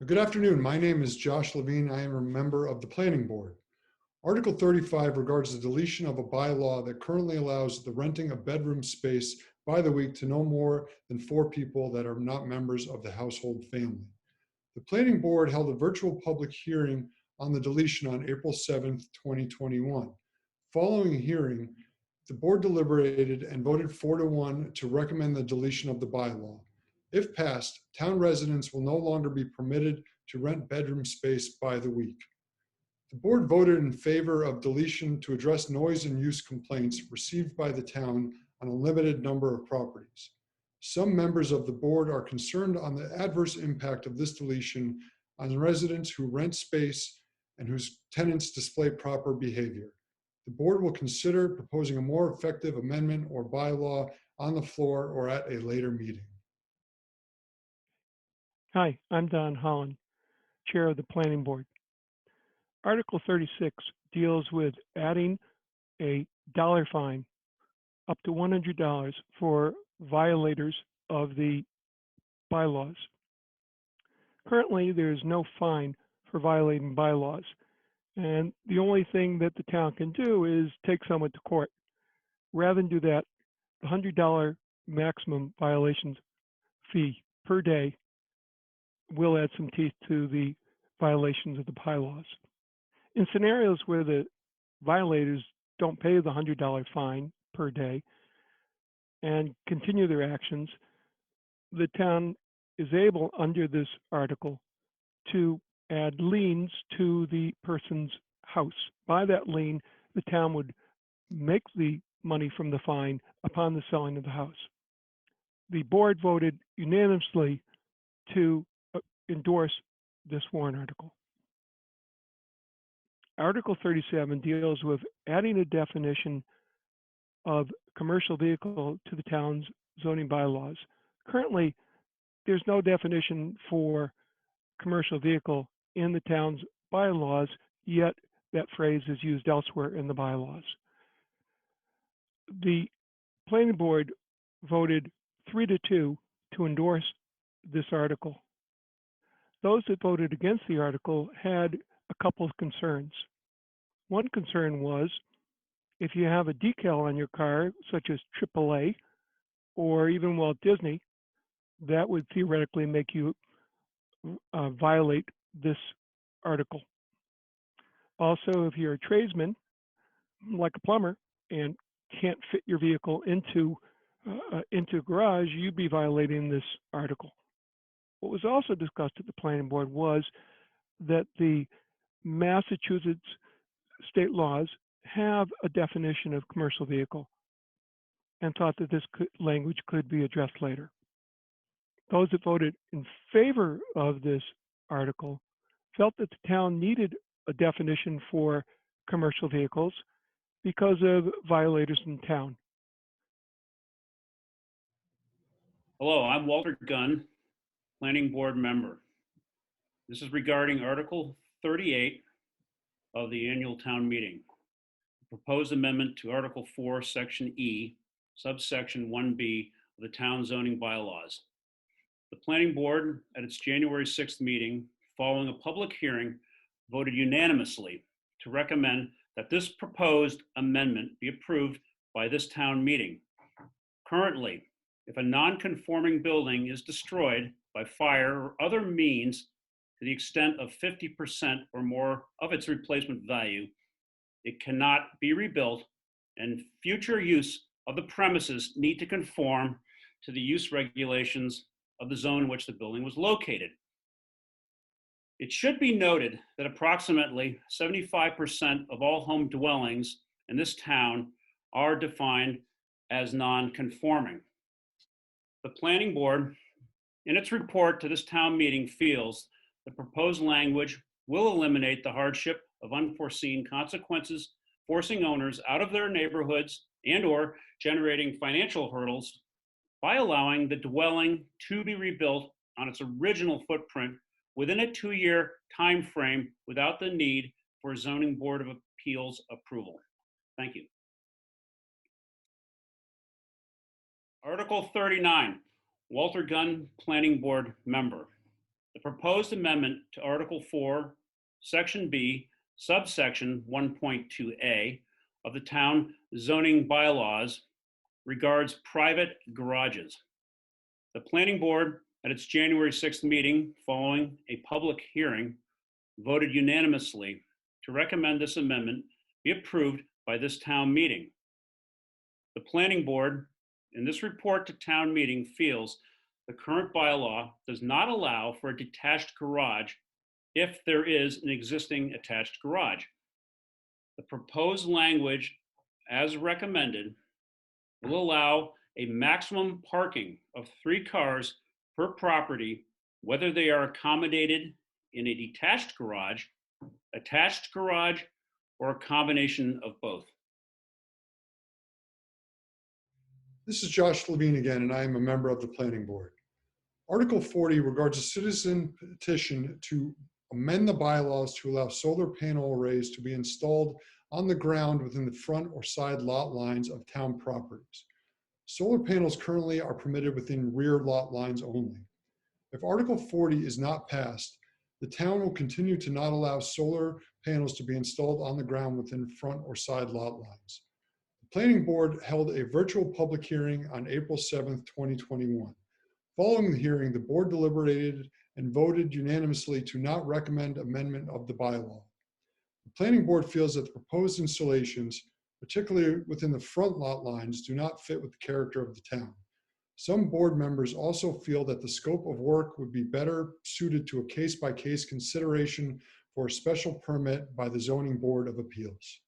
Good afternoon. My name is Josh Levine. I am a member of the Planning Board. Article 35 regards the deletion of a bylaw that currently allows the renting of bedroom space by the week to no more than 4 people that are not members of the household family. The Planning Board held a virtual public hearing on the deletion on April 7th, 2021. Following a hearing, the board deliberated and voted 4-1 to recommend the deletion of the bylaw. If passed, town residents will no longer be permitted to rent bedroom space by the week. The board voted in favor of deletion to address noise and use complaints received by the town on a limited number of properties. Some members of the board are concerned on the adverse impact of this deletion on residents who rent space and whose tenants display proper behavior. The board will consider proposing a more effective amendment or bylaw on the floor or at a later meeting. Hi, I'm Don Holland, Chair of the Planning Board. Article 36 deals with adding a dollar fine up to $100 for violators of the bylaws. Currently, there's no fine for violating bylaws, and the only thing that the town can do is take someone to court. Rather than do that, the $100 maximum violations fee per day will add some teeth to the violations of the bylaws. In scenarios where the violators don't pay the $100 fine per day and continue their actions, the town is able, under this article, to add liens to the person's house. By that lien, the town would make the money from the fine upon the selling of the house. The board voted unanimously to endorse this warrant article. Article 37 deals with adding a definition of commercial vehicle to the town's zoning bylaws. Currently, there's no definition for commercial vehicle in the town's bylaws, yet that phrase is used elsewhere in the bylaws. The planning board voted 3-2 to endorse this article. Those that voted against the article had a couple of concerns. One concern was if you have a decal on your car, such as AAA or even Walt Disney, that would theoretically make you violate this article. Also, if you're a tradesman, like a plumber, and can't fit your vehicle into a garage, you'd be violating this article. What was also discussed at the planning board was that the Massachusetts state laws have a definition of commercial vehicle and thought that this language could be addressed later. Those that voted in favor of this article felt that the town needed a definition for commercial vehicles because of violators in town. Hello, I'm Walter Gunn, Planning Board member. This is regarding Article 38 of the annual town meeting. The proposed amendment to Article 4, Section E, subsection 1B of the town zoning bylaws. The Planning Board, at its January 6th meeting, following a public hearing, voted unanimously to recommend that this proposed amendment be approved by this town meeting. Currently, if a non-conforming building is destroyed by fire or other means to the extent of 50% or more of its replacement value, it cannot be rebuilt, and future use of the premises need to conform to the use regulations of the zone in which the building was located. It should be noted that approximately 75% of all home dwellings in this town are defined as non-conforming. The Planning Board, in its report to this town meeting, feels the proposed language will eliminate the hardship of unforeseen consequences, forcing owners out of their neighborhoods and/or generating financial hurdles by allowing the dwelling to be rebuilt on its original footprint within a 2-year time frame without the need for Zoning Board of Appeals approval. Thank you. Article 39, Walter Gunn, Planning Board member. The proposed amendment to Article 4, Section B, subsection 1.2a of the town zoning bylaws regards private garages. The planning board at its January 6th meeting following a public hearing voted unanimously to recommend this amendment be approved by this town meeting. The planning board in this report to town meeting feels the current bylaw does not allow for a detached garage if there is an existing attached garage. The proposed language as recommended will allow a maximum parking of 3 cars per property, whether they are accommodated in a detached garage, attached garage, or a combination of both. This is Josh Levine again, and I am a member of the Planning Board. Article 40 regards a citizen petition to amend the bylaws to allow solar panel arrays to be installed on the ground within the front or side lot lines of town properties. Solar panels currently are permitted within rear lot lines only. If Article 40 is not passed, the town will continue to not allow solar panels to be installed on the ground within front or side lot lines. The Planning Board held a virtual public hearing on April 7th, 2021. Following the hearing, the board deliberated and voted unanimously to not recommend amendment of the bylaw. The Planning Board feels that the proposed installations, particularly within the front lot lines, do not fit with the character of the town. Some board members also feel that the scope of work would be better suited to a case-by-case consideration for a special permit by the Zoning Board of Appeals.